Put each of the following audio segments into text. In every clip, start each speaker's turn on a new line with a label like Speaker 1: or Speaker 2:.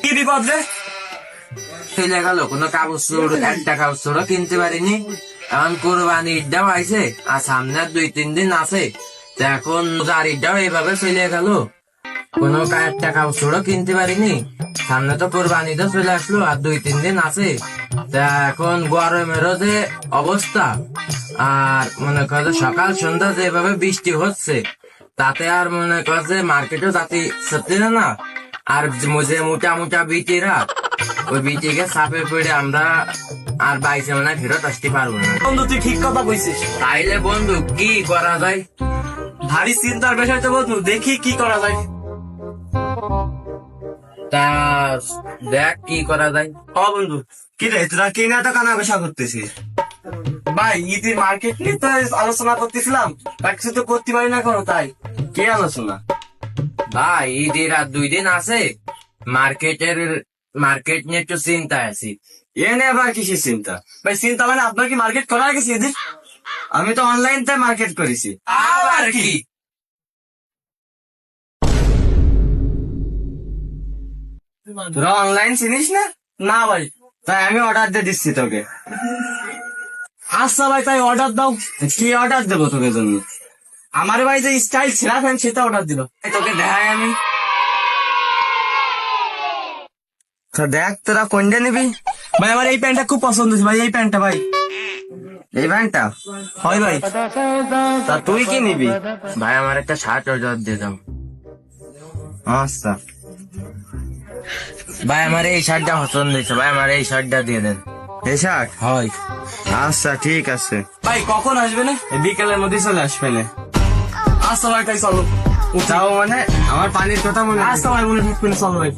Speaker 1: কি বিপদ রে?
Speaker 2: চলে গেল, কোনো কাগজ চোর, একটা কাগজ চোরও কিনতে পারিনি। এখন কোরবানি ঈদটাও আইছে, আর সামনে আর 2-3 দিন আছে। তো এখন রোজার ঈদটাও এইভাবে চলে গেল, কোনো একটা কাগজ চোরও কিনতে পারিনি। সামনে তো কোরবানি তো চলে আসলো, আর 2-3 দিন আছে। তা এখন গরমেরও যে অবস্থা, আর মনে করে সকাল সন্ধ্যা যেভাবে বৃষ্টি হচ্ছে, তাতে আর মনে করে যে মার্কেটও যাতে সত্যি না। আর যে মোটা মোটা বিটিরা, ওই বিটিকে চাপে পড়ে আমরা আর বাইসে মনে হয় ফেরত আসতে পারবো না।
Speaker 1: বন্ধু তুই ঠিক কথা কইছিস।
Speaker 2: তাইলে বন্ধু কি করা যায়?
Speaker 1: ভারী চিন্তার বিষয় তো বন্ধু, দেখি কি করা যায়।
Speaker 2: তা দেখ কি করা যায়।
Speaker 1: বন্ধু কি রে, তোরা কি না তো কানা বেশা করতেছিস? ভাই ঈদের মার্কেট নিয়ে তো আলোচনা করতেছিলাম, তা কিছু তো করতে পারি না কোনো। তাই কি আলোচনা?
Speaker 2: ভাই ঈদের আর 2 দিন আছে, মার্কেট নিয়ে একটু চিন্তা আছি।
Speaker 1: এনে আবার কিসের চিন্তা? ভাই চিন্তা মানে আপনার কি মার্কেট করা গেছে ঈদের? আমি তো অনলাইন তে মার্কেট করেছি।
Speaker 2: আবার কি?
Speaker 1: তোরা অনলাইন চিনিস না? না ভাই, তাই আমি অর্ডার দিয়ে দিচ্ছি তোকে। আচ্ছা ভাই, তাই অর্ডার দাও। কি অর্ডার দেবো তোকে জন্য? আমার ভাই যে স্টাইল ছেঁড়া ফ্যান সেটা অর্ডার দিল, তোকে দেখাই আমি। তো দেখ তোরা কোনটা নিবি? ভাই আমার এই প্যান্টটা খুব পছন্দ হয়েছে ভাই, এই প্যান্টটা ভাই। এই প্যান্টটা? হয় ভাই। তা তুই কি নিবি?
Speaker 2: ভাই আমার একটা শার্ট অর্ডার দিয়ে দাও।
Speaker 1: আচ্ছা
Speaker 2: ভাই আমার এই শার্টটা পছন্দ হয়েছে, ভাই আমার এই শার্টটা দিয়ে দেন।
Speaker 1: এই শার্ট?
Speaker 2: হয়।
Speaker 1: আচ্ছা ঠিক আছে। ভাই কখন আসবে না? বিকেলের মধ্যে চলে আসবে না? আচ্ছা ভাই তাই চলো। যাও মানে আমার পানির কথা মনে। আচ্ছা ভাই মনে থাকবে না, চলো ভাই।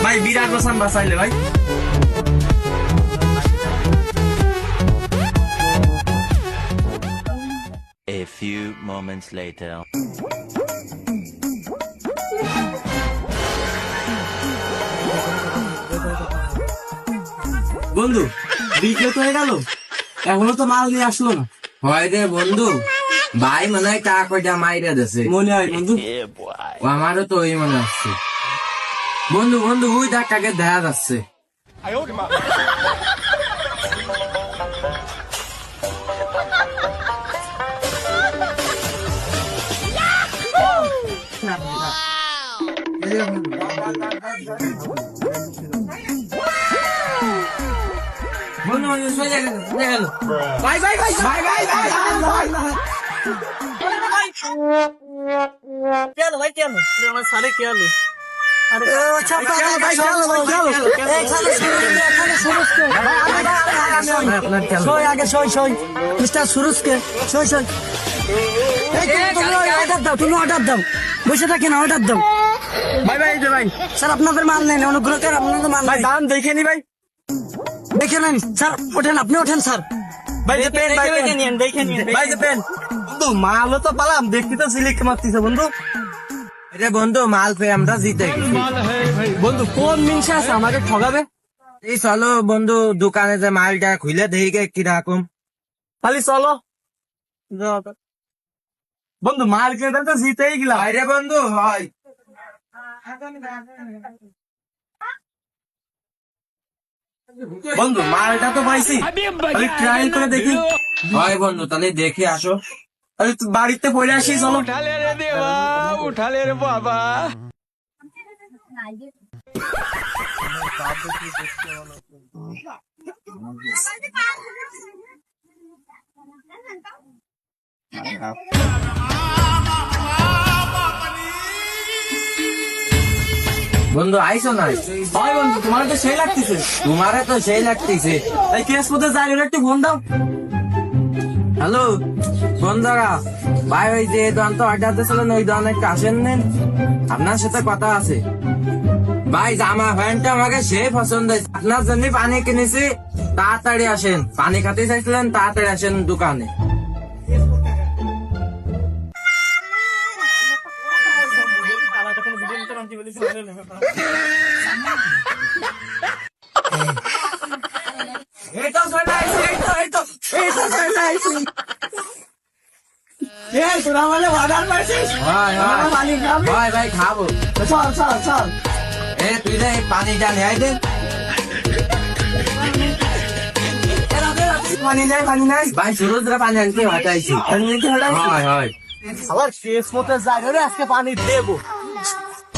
Speaker 1: ভাই বিরাট বসান বাঁচাইলে ভাই।
Speaker 3: A few moments later.
Speaker 1: বন্ধু বিকেল তো হয়ে গেল, এখনো তো মাল নিয়ে আসলো না।
Speaker 2: হয় রে বন্ধু, ভাই মনে হয় টাকা কয়টা মাইরে দিছে।
Speaker 1: মনে হয় বন্ধু।
Speaker 2: ও আমারও তো ওই মনে হচ্ছে। বন্ধু বন্ধু ওই টাকাকে দেখা যাচ্ছে। বন্ধু বন্ধু সোজা গেল, সোজা গেল।
Speaker 1: ভাই ভাই ভাই ভাই ভাই ভাই ভাই
Speaker 4: কেন ভাই, কেন আমার সারে কেন?
Speaker 5: তুমি অর্ডার দাও, বসে থাকি না, অর্ডার দাও।
Speaker 1: ভাই ভাই ভাই
Speaker 5: স্যার আপনাদের মাল নেন, অনুগ্রহ করে আপনাদের মাল
Speaker 1: ভাই দাম দেখে নি ভাই।
Speaker 5: দেখে নেন স্যার, ওঠেন, আপনি ওঠেন স্যার।
Speaker 1: ভাই যে পেন, ভাই
Speaker 4: দেখে নিন, দেখে নিন।
Speaker 1: ভাই যে পেন। বন্ধু মালও তো পালাম, দেখতে তো সিলিক মারতেছে বন্ধু।
Speaker 2: রে বন্ধু মাল পেয়ে আমরা জিতে গেছি।
Speaker 1: বন্ধু কোন মিনসা আছে আমাকে ঠগাবে?
Speaker 2: এই চলো বন্ধু দোকানে যে মালটা খুলে দেখি কিরকম।
Speaker 1: খালি চলো বন্ধু, মাল কিনে তো জিতেই গেলাম।
Speaker 2: রে বন্ধু হয়।
Speaker 1: বন্ধু মালটা তো পাইছি, ট্রাই করে দেখি।
Speaker 2: হয় বন্ধু তাহলে দেখে আসো।
Speaker 1: আরে তুই বাড়িতে পড়ে আসি, চলো।
Speaker 2: বন্ধু আইসো না?
Speaker 1: হয় বন্ধু, তোমার তো সেই লাগতেছে।
Speaker 2: তোমারে তো সেই লাগতেছে।
Speaker 1: এই কেস মধ্যে যাই, একটু ফোন দাও।
Speaker 2: হ্যালো বন্ধুরা, ভাই ওই যে দোকান তো অর্ডার দিয়েছিলেন, ওই দোকানে একটু আসেন নেন, আপনার সাথে কথা আছে। ভাই জামা প্যান্টটা আমাকে সেই পছন্দ হয়েছে, আপনার জন্য পানি কিনেছি, তাড়াতাড়ি আসেন। পানি খাতে চাইছিলেন, তাড়াতাড়ি আসেন দোকানে।
Speaker 1: তোরা মানে অর্ডার পাইছিস?
Speaker 2: ভাই ভাই ভাই ভাই খাবো।
Speaker 1: চল চল চল।
Speaker 2: তুই যে পানিটা নেয় দে।
Speaker 1: পানি নাই পানি নাই
Speaker 2: ভাই সুরজরা পানি আনতে হটাইছি। হয় হয়
Speaker 4: আবার শেষ মতে যাই রে আজকে পানি দেবো।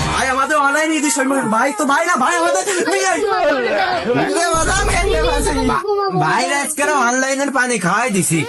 Speaker 1: ভাই আমাদের অনলাইন এডিশন ভাই তো ভাই না ভাই আমাদের
Speaker 2: ভাই আজকে অনলাইনের পানি খাওয়াই দিছি।